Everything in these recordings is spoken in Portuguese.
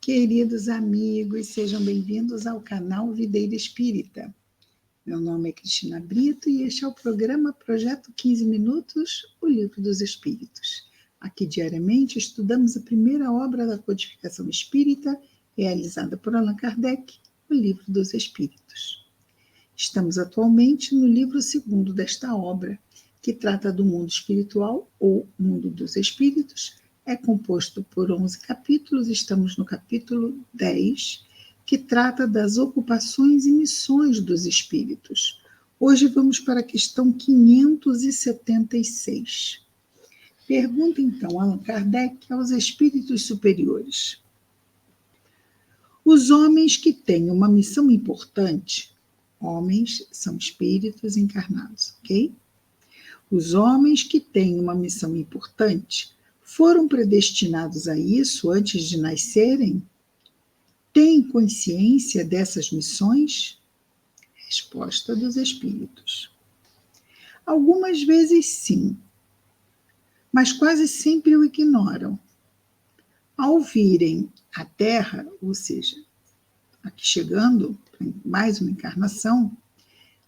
Queridos amigos, sejam bem-vindos ao canal Videira Espírita. Meu nome é Cristina Brito e este é o programa Projeto 15 Minutos, o Livro dos Espíritos. Aqui diariamente estudamos a primeira obra da codificação espírita, realizada por Allan Kardec, o Livro dos Espíritos. Estamos atualmente no livro segundo desta obra, que trata do mundo espiritual ou mundo dos espíritos. É composto por 11 capítulos, estamos no capítulo 10, que trata das ocupações e missões dos espíritos. Hoje vamos para a questão 576. Pergunta então Allan Kardec aos espíritos superiores. Os homens que têm uma missão importante, homens são espíritos encarnados, ok? Os homens que têm uma missão importante foram predestinados a isso antes de nascerem? Têm consciência dessas missões? Resposta dos espíritos. Algumas vezes sim, mas quase sempre o ignoram. Ao virem à Terra, ou seja, aqui chegando, mais uma encarnação,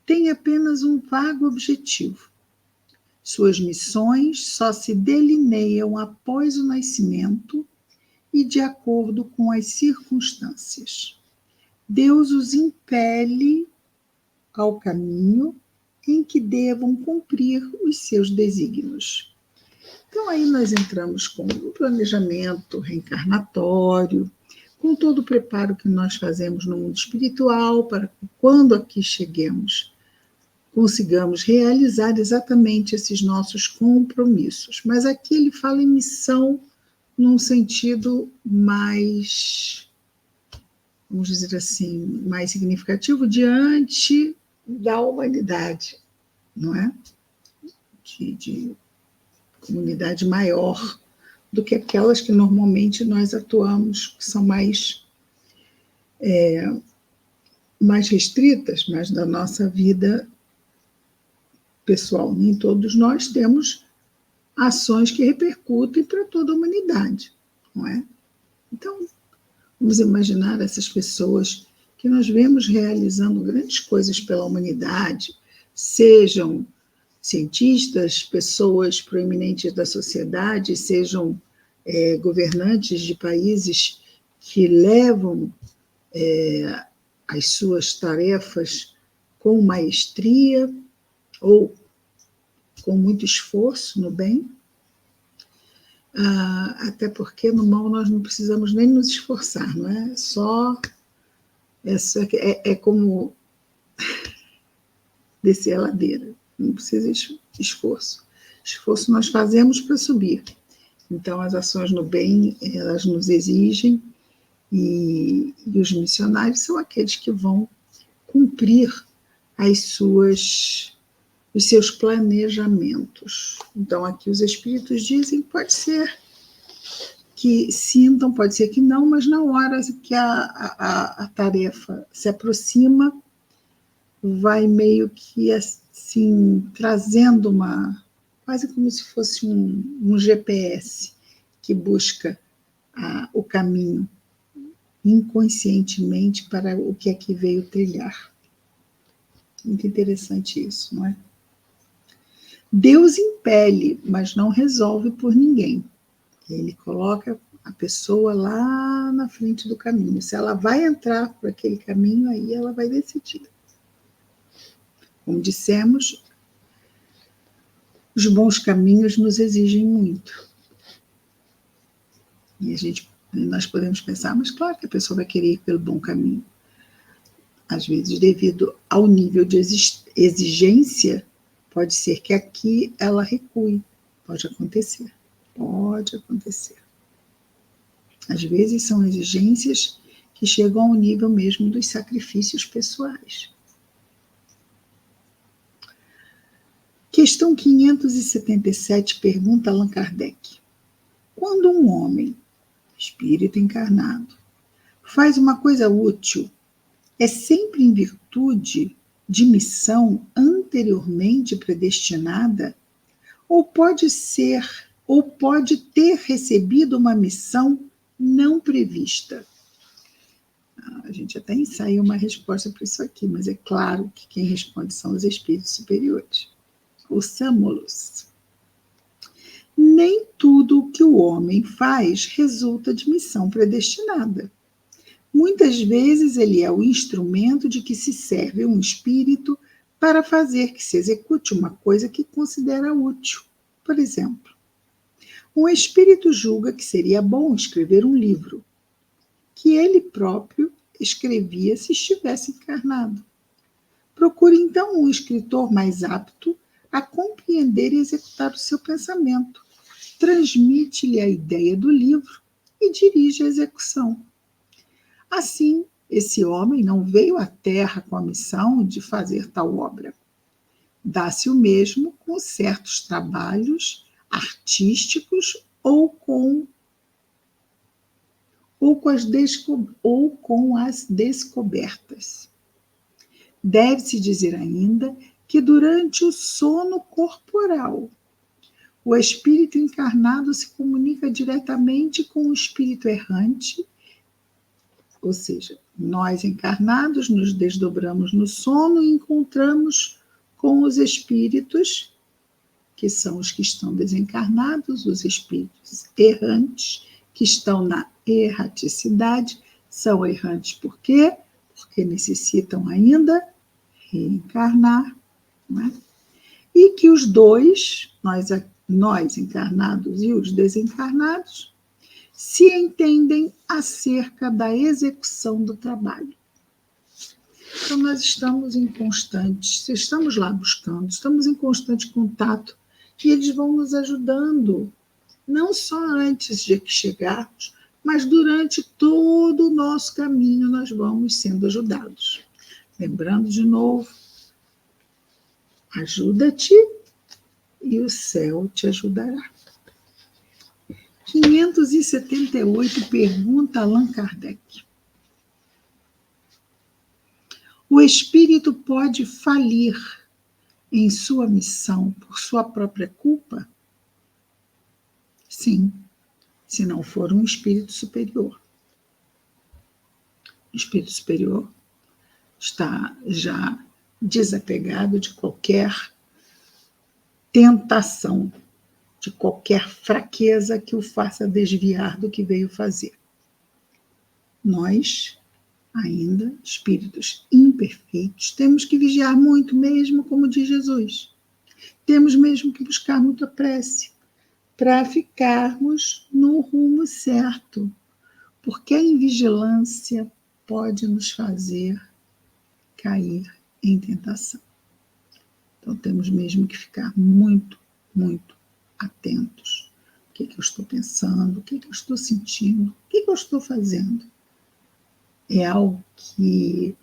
têm apenas um vago objetivo. Suas missões só se delineiam após o nascimento e de acordo com as circunstâncias. Deus os impele ao caminho em que devam cumprir os seus desígnios. Então aí nós entramos com o planejamento reencarnatório, com todo o preparo que nós fazemos no mundo espiritual para que quando aqui cheguemos consigamos realizar exatamente esses nossos compromissos. Mas aqui ele fala em missão num sentido mais, vamos dizer assim, mais significativo diante da humanidade, não é? De comunidade maior do que aquelas que normalmente nós atuamos, que são mais restritas, mas da nossa vida pessoal. Nem todos nós temos ações que repercutem para toda a humanidade, não é? Então, vamos imaginar essas pessoas que nós vemos realizando grandes coisas pela humanidade, sejam cientistas, pessoas proeminentes da sociedade, sejam governantes de países que levam as suas tarefas com maestria, ou com muito esforço no bem, até porque no mal nós não precisamos nem nos esforçar, não é? É como descer a ladeira, não precisa esforço. Esforço nós fazemos para subir. Então as ações no bem, elas nos exigem, e os missionários são aqueles que vão cumprir os seus planejamentos. Então, aqui os espíritos dizem que pode ser que sintam, pode ser que não, mas na hora que a tarefa se aproxima, vai meio que assim, trazendo quase como se fosse um GPS que busca o caminho inconscientemente para o que é que veio trilhar. Muito interessante isso, não é? Deus impele, mas não resolve por ninguém. Ele coloca a pessoa lá na frente do caminho. Se ela vai entrar por aquele caminho, aí ela vai decidir. Como dissemos, os bons caminhos nos exigem muito. E nós podemos pensar, mas claro que a pessoa vai querer ir pelo bom caminho. Às vezes, devido ao nível de exigência, pode ser que aqui ela recue. Pode acontecer. Às vezes são exigências que chegam ao nível mesmo dos sacrifícios pessoais. Questão 577 pergunta Allan Kardec. Quando um homem, espírito encarnado, faz uma coisa útil, é sempre em virtude de missão anteriormente predestinada, ou pode ter recebido uma missão não prevista? A gente até ensaia uma resposta para isso aqui, mas é claro que quem responde são os espíritos superiores. Ouçamos-los. Nem tudo o que o homem faz resulta de missão predestinada. Muitas vezes ele é o instrumento de que se serve um espírito para fazer que se execute uma coisa que considera útil. Por exemplo, um espírito julga que seria bom escrever um livro, que ele próprio escrevia se estivesse encarnado. Procure então um escritor mais apto a compreender e executar o seu pensamento. Transmite-lhe a ideia do livro e dirige a execução. Assim, esse homem não veio à Terra com a missão de fazer tal obra. Dá-se o mesmo com certos trabalhos artísticos ou com as descobertas. Deve-se dizer ainda que durante o sono corporal, o espírito encarnado se comunica diretamente com o espírito errante, ou seja, nós encarnados nos desdobramos no sono e encontramos com os espíritos, que são os que estão desencarnados, os espíritos errantes, que estão na erraticidade. São errantes por quê? Porque necessitam ainda reencarnar, não é? E que os dois, nós encarnados e os desencarnados, se entendem acerca da execução do trabalho. Então, nós estamos lá buscando, estamos em constante contato, e eles vão nos ajudando, não só antes de chegarmos, mas durante todo o nosso caminho nós vamos sendo ajudados. Lembrando de novo, ajuda-te e o céu te ajudará. 578, pergunta Allan Kardec. O espírito pode falir em sua missão por sua própria culpa? Sim, se não for um espírito superior. O espírito superior está já desapegado de qualquer tentação, de qualquer fraqueza que o faça desviar do que veio fazer. Nós, ainda, espíritos imperfeitos, temos que vigiar muito mesmo, como diz Jesus. Temos mesmo que buscar muita prece para ficarmos no rumo certo, porque a invigilância pode nos fazer cair em tentação. Então temos mesmo que ficar muito, muito atentos. O que eu estou pensando? O que eu estou sentindo? O que eu estou fazendo? É algo que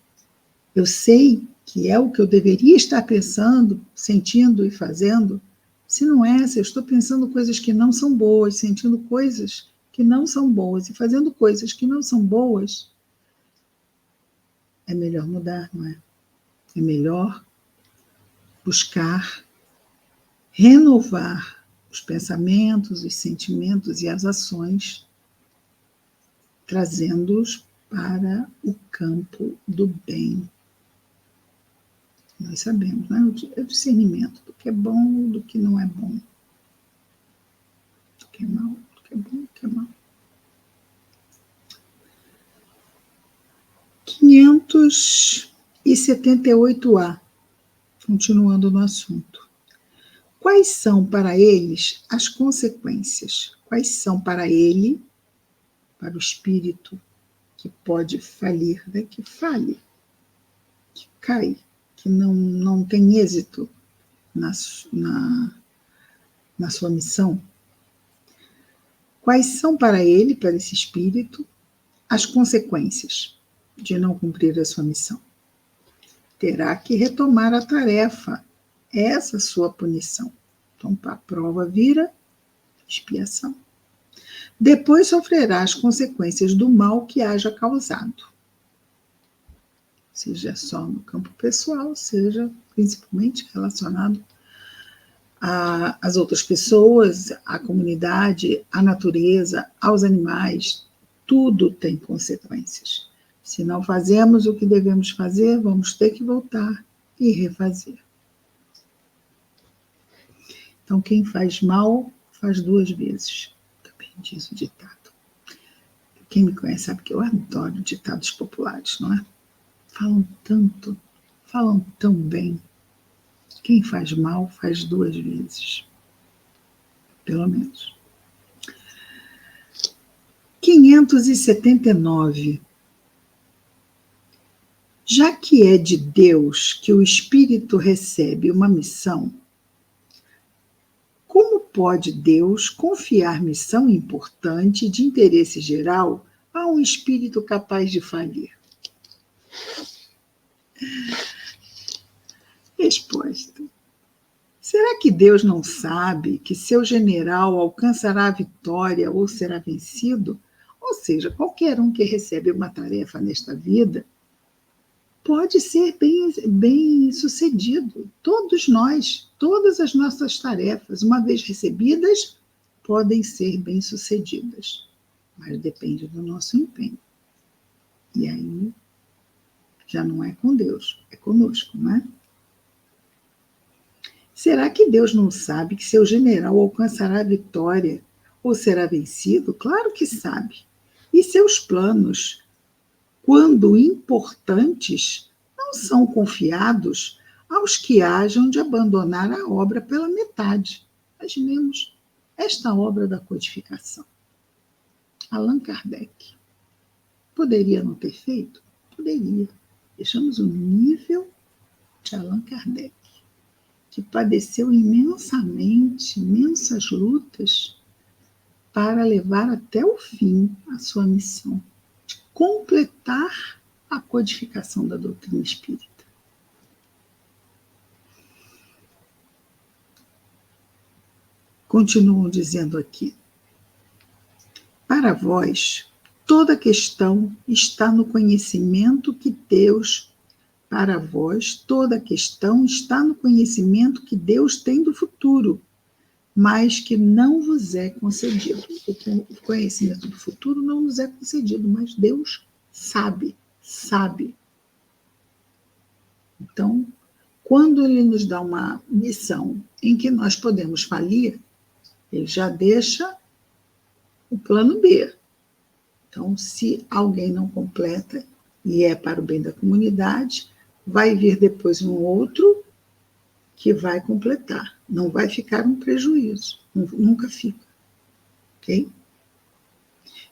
eu sei que é o que eu deveria estar pensando, sentindo e fazendo? Se não é, se eu estou pensando coisas que não são boas, sentindo coisas que não são boas e fazendo coisas que não são boas, é melhor mudar, não é? É melhor buscar renovar os pensamentos, os sentimentos e as ações, trazendo-os para o campo do bem. Nós sabemos, né? É o discernimento do que é bom, do que não é bom, do que é mal, do que é bom, do que é mal. 578A, continuando no assunto. Quais são para eles as consequências? Quais são para ele, para o espírito que pode falir, né? Que fale, que cai, que não tem êxito na sua missão? Quais são para ele, para esse espírito, as consequências de não cumprir a sua missão? Terá que retomar a tarefa, essa sua punição. Então, a prova vira expiação. Depois sofrerá as consequências do mal que haja causado. Seja só no campo pessoal, seja principalmente relacionado às outras pessoas, à comunidade, à natureza, aos animais. Tudo tem consequências. Se não fazemos o que devemos fazer, vamos ter que voltar e refazer. Então, quem faz mal, faz 2 vezes. Também diz o ditado. Quem me conhece sabe que eu adoro ditados populares, não é? Falam tanto, falam tão bem. Quem faz mal, faz 2 vezes. Pelo menos. 579. Já que é de Deus que o espírito recebe uma missão, como pode Deus confiar missão importante de interesse geral a um espírito capaz de falir? Resposta. Será que Deus não sabe que seu general alcançará a vitória ou será vencido? Ou seja, qualquer um que recebe uma tarefa nesta vida pode ser bem sucedido. Todos nós, todas as nossas tarefas, uma vez recebidas, podem ser bem sucedidas. Mas depende do nosso empenho. E aí, já não é com Deus, é conosco, não é? Será que Deus não sabe que seu general alcançará a vitória ou será vencido? Claro que sabe. E seus planos, quando importantes, não são confiados aos que hajam de abandonar a obra pela metade. Imaginemos esta obra da codificação. Allan Kardec. Poderia não ter feito? Poderia. Deixamos o nível de Allan Kardec, que padeceu imensamente, imensas lutas para levar até o fim a sua missão, de completar a codificação da doutrina espírita. Continuam dizendo aqui: para vós, toda questão está no conhecimento que Deus. Para vós, toda questão está no conhecimento que Deus tem do futuro, mas que não vos é concedido. O conhecimento do futuro não nos é concedido, mas Deus sabe. Então, quando Ele nos dá uma missão em que nós podemos falir, Ele já deixa o plano B. Então, se alguém não completa e é para o bem da comunidade, vai vir depois um outro que vai completar. Não vai ficar um prejuízo. Nunca fica. Ok?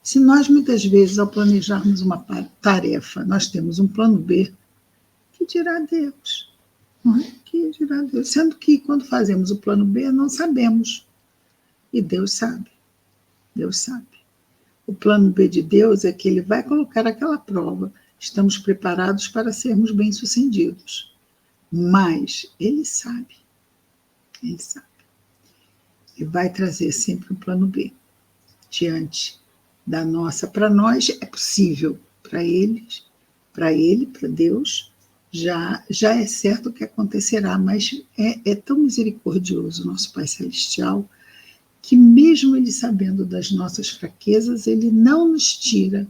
Se nós, muitas vezes, ao planejarmos uma tarefa, nós temos um plano B, que dirá Deus? Não é? Que dirá Deus? Sendo que, quando fazemos o plano B, não sabemos. E Deus sabe. Deus sabe. O plano B de Deus é que Ele vai colocar aquela prova. Estamos preparados para sermos bem-sucedidos. Mas Ele sabe. Ele sabe. E vai trazer sempre um plano B. Diante da nossa, para nós é possível. Para eles, para Ele, para Deus, já é certo o que acontecerá. Mas é tão misericordioso o nosso Pai Celestial, que mesmo Ele sabendo das nossas fraquezas, Ele não nos tira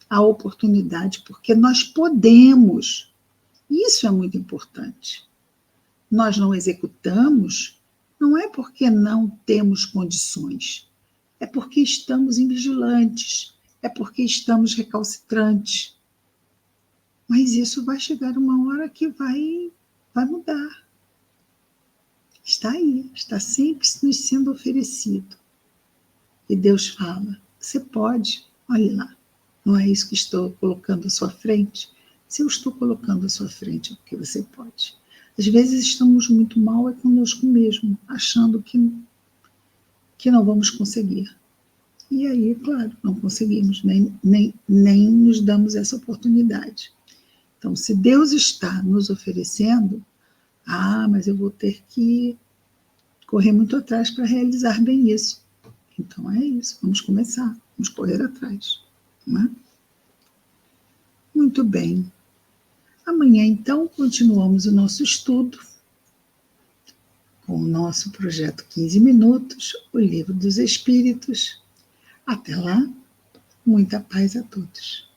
a oportunidade, porque nós podemos. Isso é muito importante. Nós não executamos, não é porque não temos condições, é porque estamos invigilantes, é porque estamos recalcitrantes. Mas isso vai chegar uma hora que vai mudar. Está aí, está sempre nos sendo oferecido. E Deus fala, você pode, olhe lá, não é isso que estou colocando à sua frente? Se eu estou colocando à sua frente, é porque você pode. Às vezes estamos muito mal é conosco mesmo, achando que não vamos conseguir. E aí, claro, não conseguimos, nem nos damos essa oportunidade. Então, se Deus está nos oferecendo, mas eu vou ter que correr muito atrás para realizar bem isso. Então é isso, vamos começar, vamos correr atrás. Não é? Muito bem. Amanhã, então, continuamos o nosso estudo com o nosso projeto 15 Minutos, o Livro dos Espíritos. Até lá, muita paz a todos.